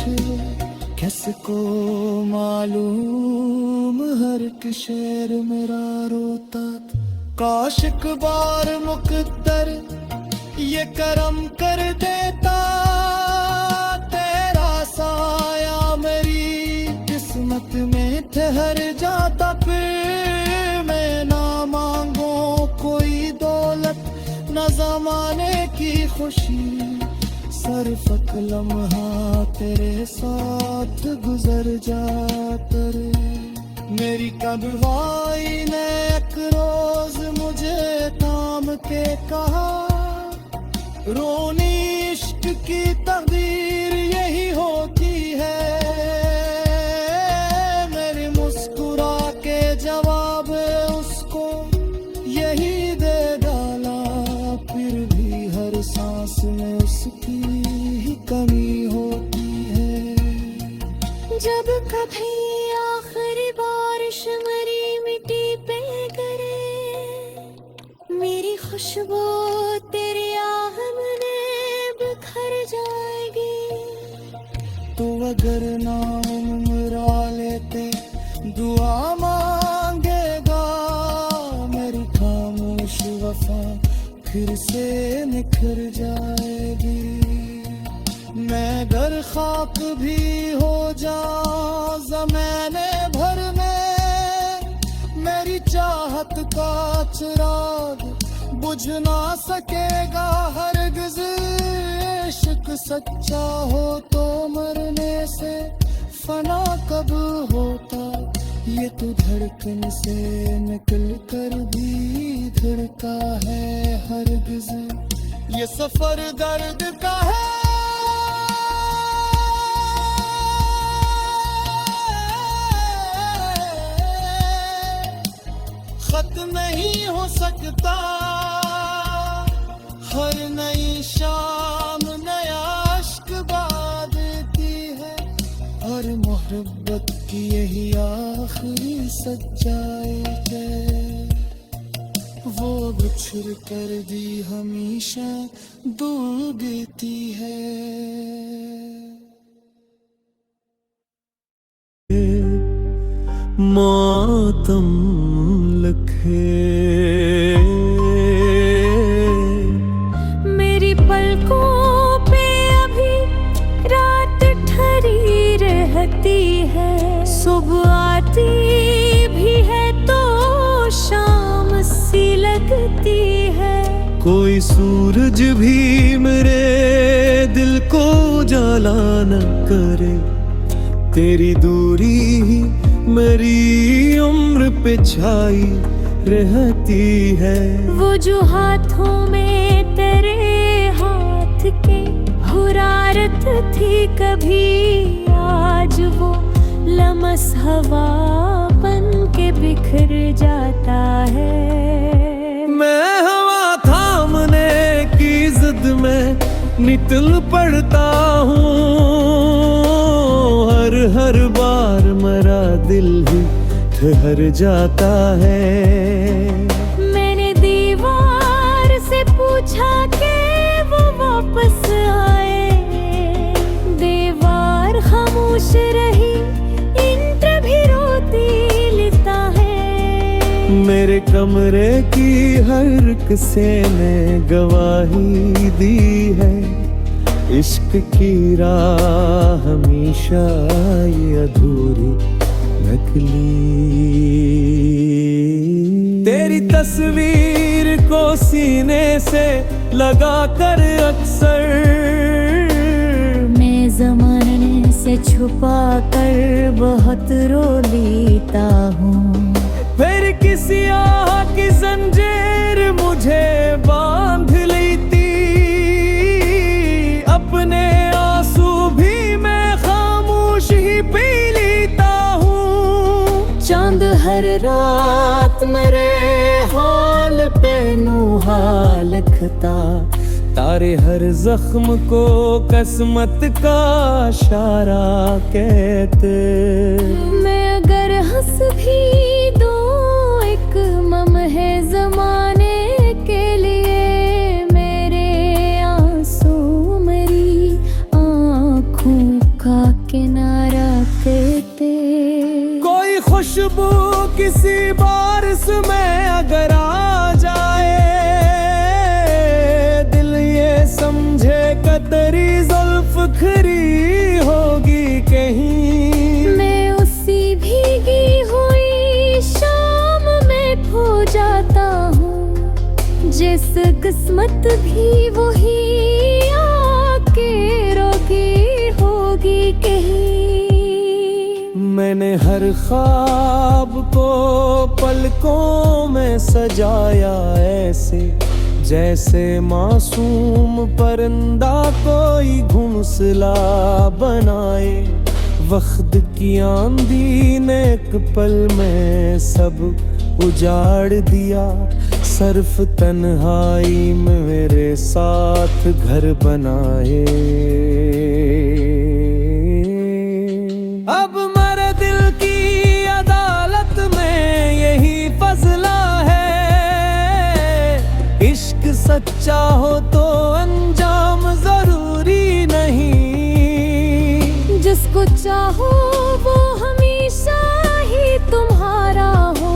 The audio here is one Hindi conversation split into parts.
किसको मालूम हर एक शेर मेरा रोता था। काश एक बार मुकद्दर ये करम कर देता, तेरा साया मेरी किस्मत में ठहर जाता। फिर मैं ना मांगू कोई दौलत न ज़माने की खुशी, सिर्फ एक लम्हा तेरे साथ गुजर जाता रे। मेरी कदवाई ने एक रोज मुझे थाम के कहा, रोनी इश्क की तकदीर यही होती है। मेरी मुस्कुरा के जवाब उसको यही दे डाला, फिर भी हर सांस में उसकी ही कमी होती है। जब कभी आखिरी बारिश मरी मिट्टी पे गिरे, मेरी खुशबू तेरी आहट में बिखर जाएगी। तो अगर ना उम्रा लेते दुआ मांगेगा, मेरी खामोश वफा फिर से निखर जाएगी। मैं अगर खाक भी हो जाऊं ज़माने भर में, मेरी चाहत का चिराग बुझ ना सकेगा हरगिज़। इश्क सच्चा हो तो मरने से फना कब होता, ये तो धड़कन से निकल कर भी धड़का है हरगिज़। ये सफर दर्द का है, खत नहीं हो सकता। हर नई शाम नया अश्क बहा देती है, और मोहब्बत की यही आखिरी सच्चाई है। वो बिछड़ कर भी हमेशा दूर देती है। मातम लखे मेरी पलकों पे अभी रात ठहरी रहती है, सुबह आती भी है तो शाम सी लगती है। कोई सूरज भी मेरे दिल को जला न करे, तेरी दूरी ही मेरी उम्र पे छाई रहती है। वो जो हाथों में तेरे हाथ के हुरारत थी कभी, आज वो लमस हवा बन के बिखर जाता है। मैं हवा थामने की जिद में निकल पड़ता हूँ, हर बार मेरा दिल ही ठहर जाता है। मैंने दीवार से पूछा कि वो वापस आए, दीवार खामोश रही, इंटर भी रोती लिखता है। मेरे कमरे की हर किसे ने गवाही दी है, इश्क की राह हमेशा ये अधूरी नकली। तेरी तस्वीर को सीने से लगा कर अक्सर मैं ज़माने से छुपा कर बहुत रो लेता हूँ। फिर किसी आह की जंजीर मुझे बांध लेती, अपने आंसू भी मैं खामोश ही पी लेता हूँ। चांद हर रात मेरे हाल पे नुहा लिखता, तारे हर जख्म को किस्मत का इशारा कहते। मैं अगर हंस भी दूं एक मम है ज़माने के लिए, मेरे आंसू मेरी आँखों का किनारा कहते। कोई खुशबू किसी बारिश में अगर आ जाए, दिल ये समझे कतरी जुल्फ खरी होगी कहीं। मैं उसी भीगी हुई शाम में खो जाता हूँ, जिस किस्मत भी वही आके रोकी होगी कहीं। मैंने हर ख्वाब को पलकों में सजाया ऐसे, जैसे मासूम परिंदा कोई घोंसला बनाए। वक्त की आंधी ने एक पल में सब उजाड़ दिया, सिर्फ तन्हाई में मेरे साथ घर बनाए। अब मेरे दिल की अदालत में यही फैसला है, इश्क सच्चा हो तो अंजाम जरूरी नहीं। जिसको चाहो वो हमेशा ही तुम्हारा हो,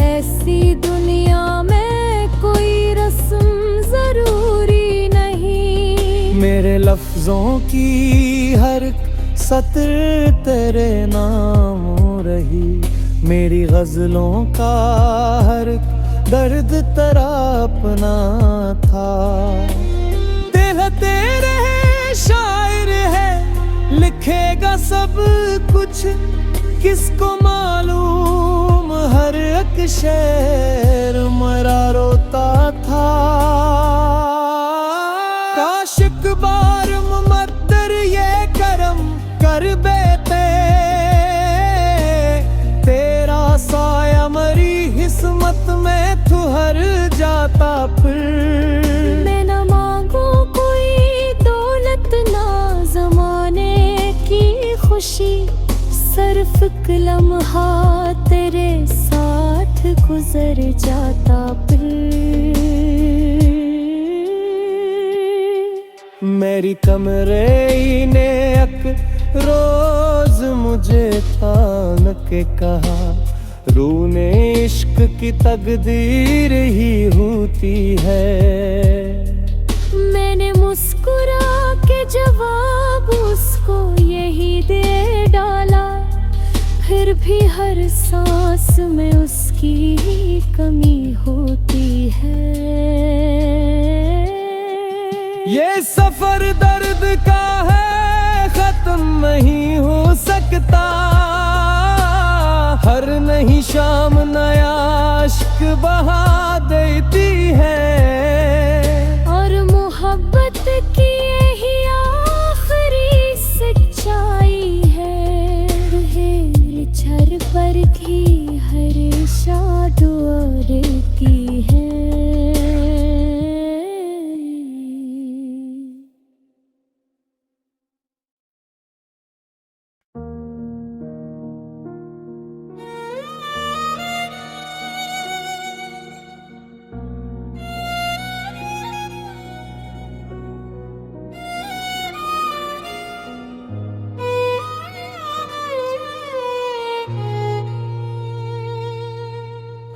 ऐसी दुनिया में कोई रस्म जरूरी नहीं। मेरे लफ्जों की हर सतर तेरे नाम हो रही, मेरी गजलों का हर दर्द तेरा अपना था। दिल तेरे शायर है, लिखेगा सब कुछ, किसको मालूम हर एक शेर मेरा रोता था। काश एक बार मुमद्दर ये करम कर बेते, तेरा साया मरी किस्मत में ठुहर जाता फिर। मैं न मांगू कोई दौलत ना जमाने की खुशी, सिर्फ एक लम्हा तेरे साथ गुजर जाता फिर। मेरी कमरे ने एक रोज मुझे थाम के कहा, रूह ने इश्क की तकदीर ही होती है। मैंने मुस्कुरा के जवाब उसको यही दे डाला, फिर भी हर सांस में उसकी ही कमी होती है। ये सफर दर्द का है, खत्म नहीं हो सकता, हर नई शाम नया इश्क बहा देती है। और मोहब्बत की यही आखिरी सच्चाई है, हेर छर पर की हर शाद और की है।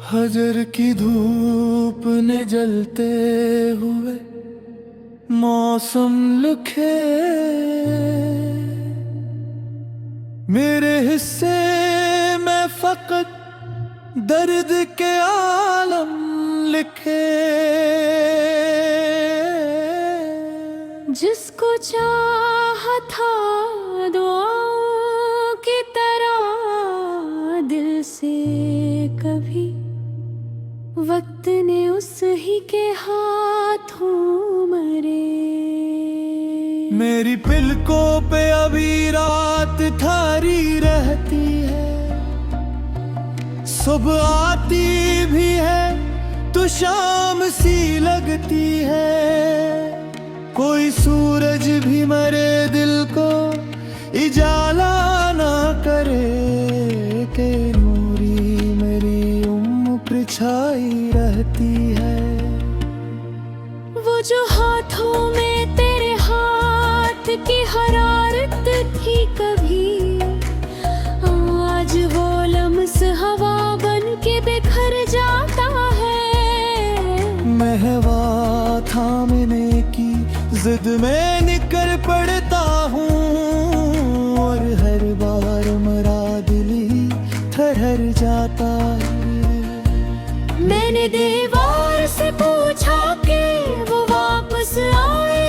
हजर की धूप ने जलते हुए मौसम लिखे, मेरे हिस्से में फकत दर्द के आलम लिखे। जिसको चाहा था दुआओं की तरह दिल से कभी, वक्त ने उस ही के हाथों मरे। मेरी पलकों पे अभी रात ठारी रहती है, सुबह आती भी है तो शाम सी लगती है। कोई सूरज भी मेरे दिल को इजाला ना करे, के नूरी मेरी उम्र छाई रहती है। वो जो हाथों में तेरे हाथ की हरा शरारत थी कभी, आज वो लम्स हवा बन के बिखर जाता है। महवा थामने की जिद में निकल पड़ता हूँ, और हर बार मरा दिल ही ठहर जाता है। मैंने दीवार से पूछा कि वो वापस आए,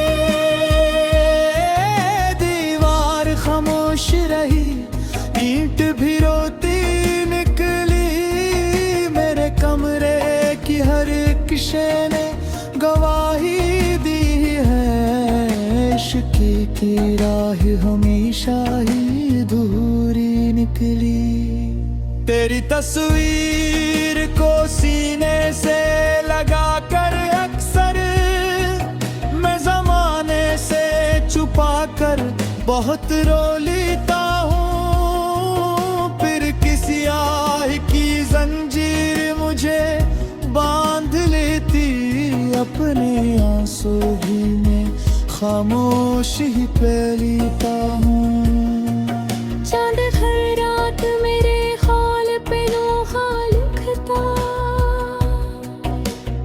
दीवार खामोश रही, ईंट भी रोती निकली। मेरे कमरे की हर एक शय ने गवाही दी है, इश्क की राह हमेशा ही अधूरी निकली। तेरी तस्वीर को सीने से लगा कर अक्सर मैं जमाने से छुपा कर बहुत रो लेता हूँ। फिर किसी आह की जंजीर मुझे बांध लेती, अपने आंसू भी मैं खामोश ही पी लेता हूँ। चांद हर रात मेरे हाल पे नोहा लिखता,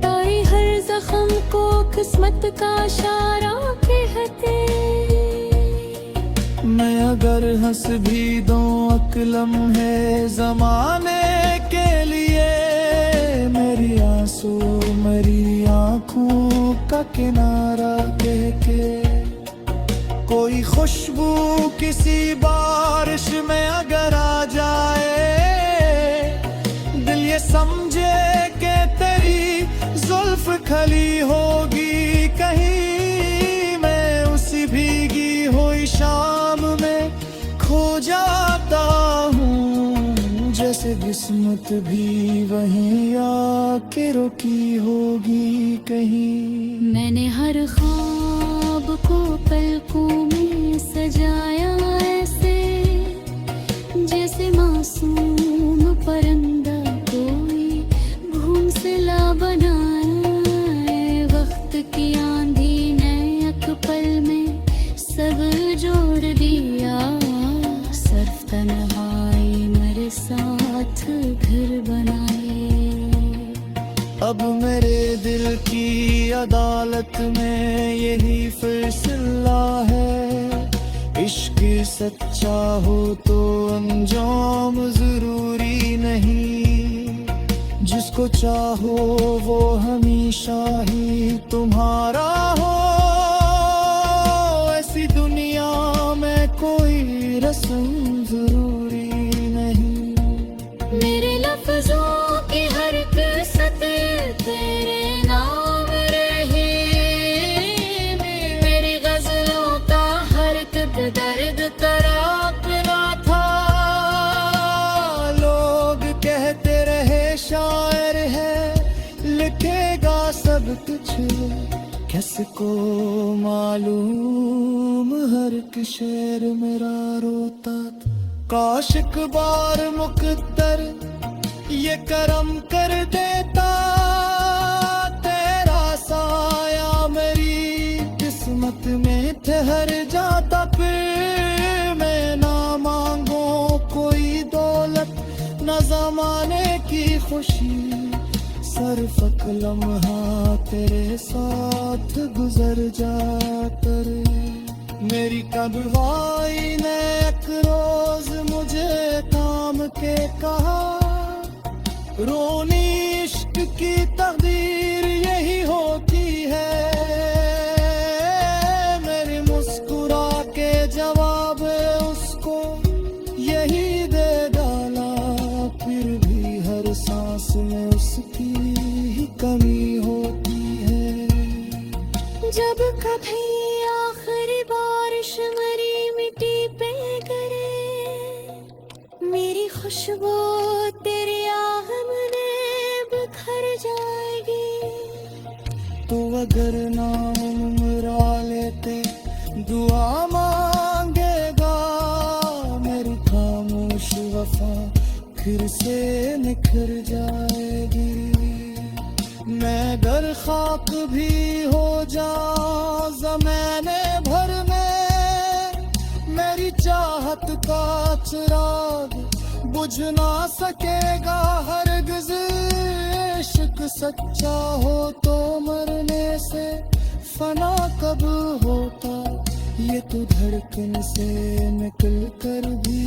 तारे हर जख्म को किस्मत का इशारा कहते। मैं अगर हंस भी दूं अकलम है जमाने के लिए, मेरी आंसू मेरी आंखों का किनारा कह के। कोई खुशबू किसी बारिश में अगर आ जाए, दिल ये समझे कि तेरी जुल्फ खली होगी कहीं। मैं उसी भीगी हुई शाम में खो जाता हूँ, जैसे किस्मत भी वहीं आके रुकी होगी कहीं। मैंने हर ख्वाब को पलकों में सजाया ऐसे, जैसे मासूम परिंदा कोई घोंसला बनाए। वक्त की आंधी ने एक पल में सब जोड़ दिया, सिर्फ तन्हाई मेरे साथ घर बनाए। अब मेरे दिल की अदालत में यही फैसला है, इश्क सच्चा हो तो अंजाम जरूरी नहीं। जिसको चाहो वो हमेशा ही तुम्हारा हो, ऐसी दुनिया में कोई रस्म जरूरी नहीं। मेरे लफ्जों की हर कसत तेरे नाम रही, मेरी गजलों का हर दर्द तरापना था। लोग कहते रहे शायर है, लिखेगा सब कुछ किसको मालूम। हर एक शेर मेरा रोता था, काश एक बार मुकद्दर ये करम कर देता। तेरा साया मेरी किस्मत में ठहर जाता, फिर मैं ना मांगो कोई दौलत न जमाने की खुशी। सिर्फ लम्हा तेरे साथ गुजर जाता रे। मेरी कदवाई ने एक रोज मुझे थाम के कहा, रोनी इश्क की तकदीर यही होती है। मेरी मुस्कुरा के जवाब उसको यही दे डाला, फिर भी हर सांस में उसकी ही कमी होती है। जब कभी आखिरी बारिश मरी मिट्टी पे गिरे, मेरी खुशबू तेरी आहम में बिखर जाएगी। तो अगर नाम उमरा लेते दुआ मांगेगा, मेरी खामोश वफा फिर से निखर जाएगी। मैं अगर खाक भी हो जाऊं ज़माने भर में, चाहत का चिराग बुझ ना सकेगा हरगिज़। इश्क सच्चा हो तो मरने से फना कब होता, ये तो धड़कन से निकल कर भी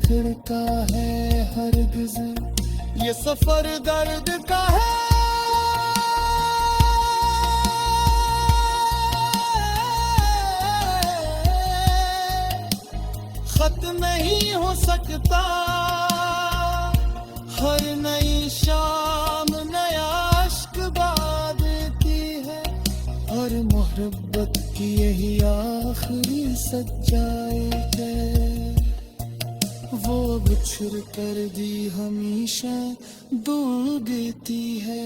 धड़का है हरगिज़। ये सफर दर्द का है, खत नहीं हो सकता। हर नई शाम नया अश्क देती है, और मोहब्बत की यही आखिरी सच्चाई है। वो बिछड़ कर भी हमेशा दूर देती है।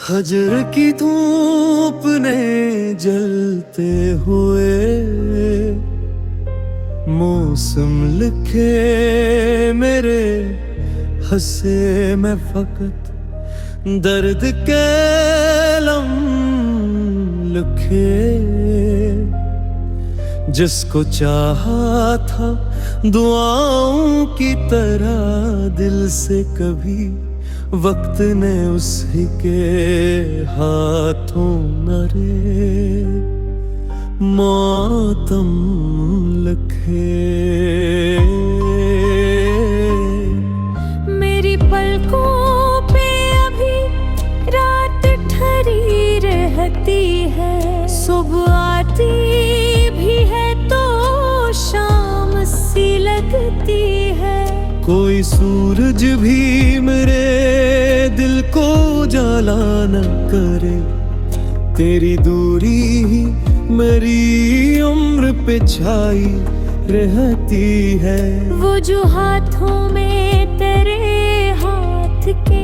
हजर की धूप ने जलते हुए मौसम लिखे मेरे हंसे में फकत दर्द के लम लिखे। जिसको चाहा था दुआओं की तरह दिल से कभी, वक्त ने उसी के हाथों नरे मातम लिखे। मेरी पलकों पे अभी रात ठहरी रहती है, सुबह आती भी है तो शाम सी लगती है। कोई सूरज भी मेरे दिल को जाला न करे, तेरी दूरी ही मेरी उम्र पे छाई रहती है। वो जो हाथों में तेरे हाथ के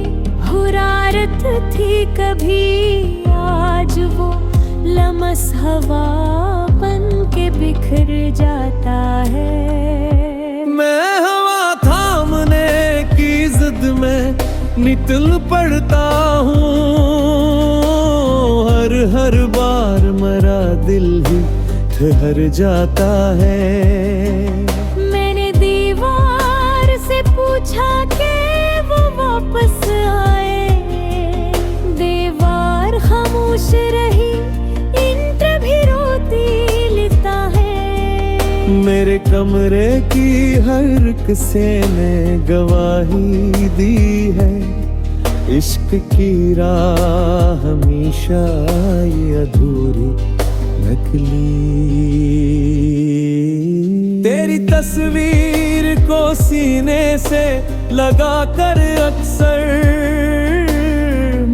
हुरारत थी कभी, आज वो लमस हवा बन के बिखर जाता है। मैं हवा थामने की जिद में निकल पड़ता हूँ, हर बार मेरा दिल ही ठहर जाता है। मैंने दीवार से पूछा कि वो वापस आए, दीवार खामोश रही, इंद्र भी रोती लिखता है। मेरे कमरे की हर किसे ने गवाही दी है, इश्क की राह हमेशा ये अधूरी नकली। तेरी तस्वीर को सीने से लगा कर अक्सर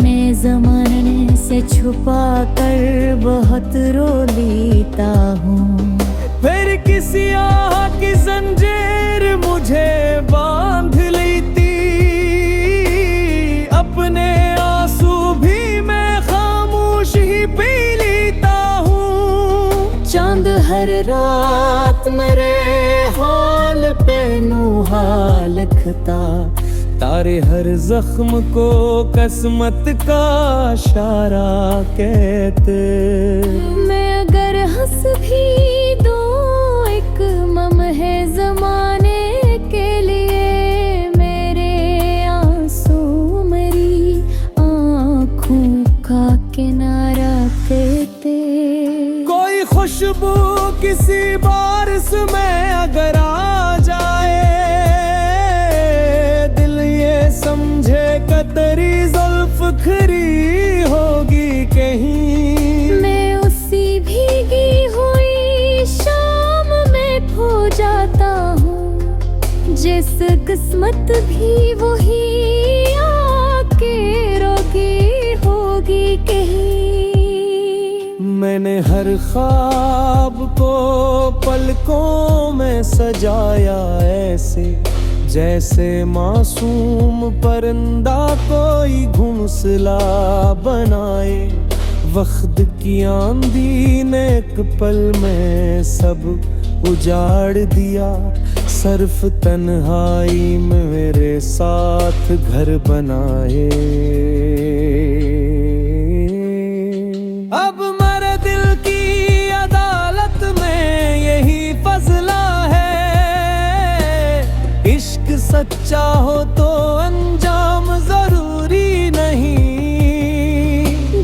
मैं ज़माने से छुपा कर बहुत रो लेता हूँ। फिर किसी आह की जंजीर मुझे बांध लेती, अपने आंसू भी मैं खामोश ही पी लेता हूँ। चांद हर रात मेरे हाल पे नुहा लिखता, तारे हर जख्म को किस्मत का इशारा कहते। मैं अगर हंस भी दूं एक मम है ज़माने के लिए, मेरे आंसू मेरी आँखों का किनारा कहते। कोई खुशबू किसी बारिश में अगर आ जाए, दिल ये समझे कतरी जुल्फ खरी होगी कहीं। मैं उसी भीगी हुई शाम में खो जाता हूँ, जिस किस्मत भी वही आके रोगी होगी कहीं। मैंने हर ख्वाब को पलकों में सजाया ऐसे, जैसे मासूम परिंदा कोई घोंसला बनाए। वक्त की आंधी ने एक पल में सब उजाड़ दिया, सिर्फ तन्हाई में मेरे साथ घर बनाए। अब मेरे दिल की अदालत में यही फैसला है, इश्क सच्चा हो तो अंजाम जरूरी नहीं।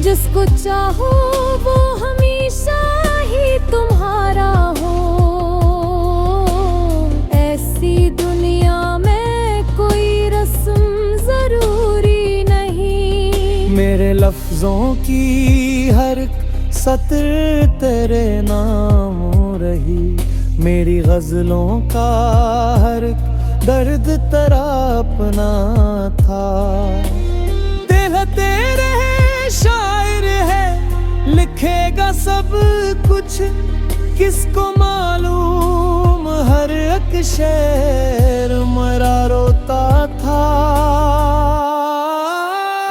जिसको चाहो वो हमेशा ही तुम्हारा हो, ऐसी दुनिया में कोई रस्म जरूरी नहीं। मेरे लफ्जों की हर सतर तेरे नाम हो रही, मेरी गजलों का हर दर्द तेरा अपना था। दिल तेरे शायर है, लिखेगा सब कुछ, किसको मालूम हर एक शेर मेरा रोता था।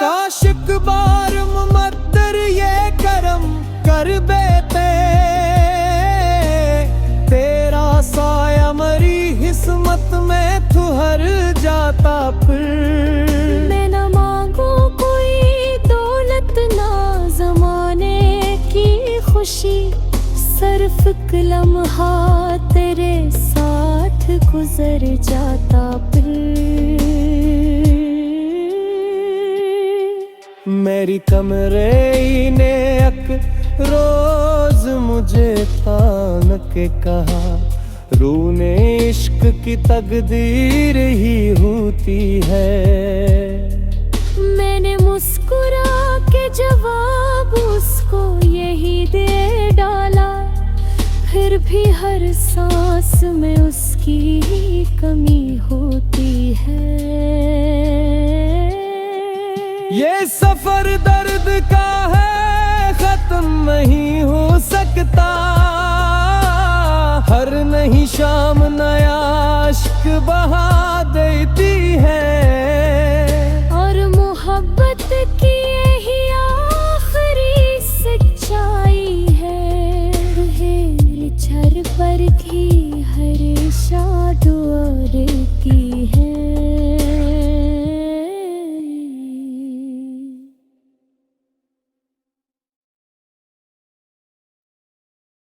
काश एक बार मुमद्दर ये करम कर बेते, तेरा साया मरी किस्मत में ठहर जाता। फिर मैं न मांगू कोई दौलत ना जमाने की खुशी, सिर्फ एक लम्हा तेरे साथ गुजर जाता। फिर मेरी कमरे ने एक रोज मुझे तान के कहा, रूह ने इश्क की तकदीर ही होती है। मैंने मुस्कुरा के जवाब उसको यही दे डाला, फिर भी हर सांस में उसकी ही कमी होती है। ये सफर दर्द का है, खत्म नहीं हो सकता। हर नई शाम नया इश्क बहा देती है, और मोहब्बत की यही आखिरी सच्चाई है। रुहे छर पर की हर इशारा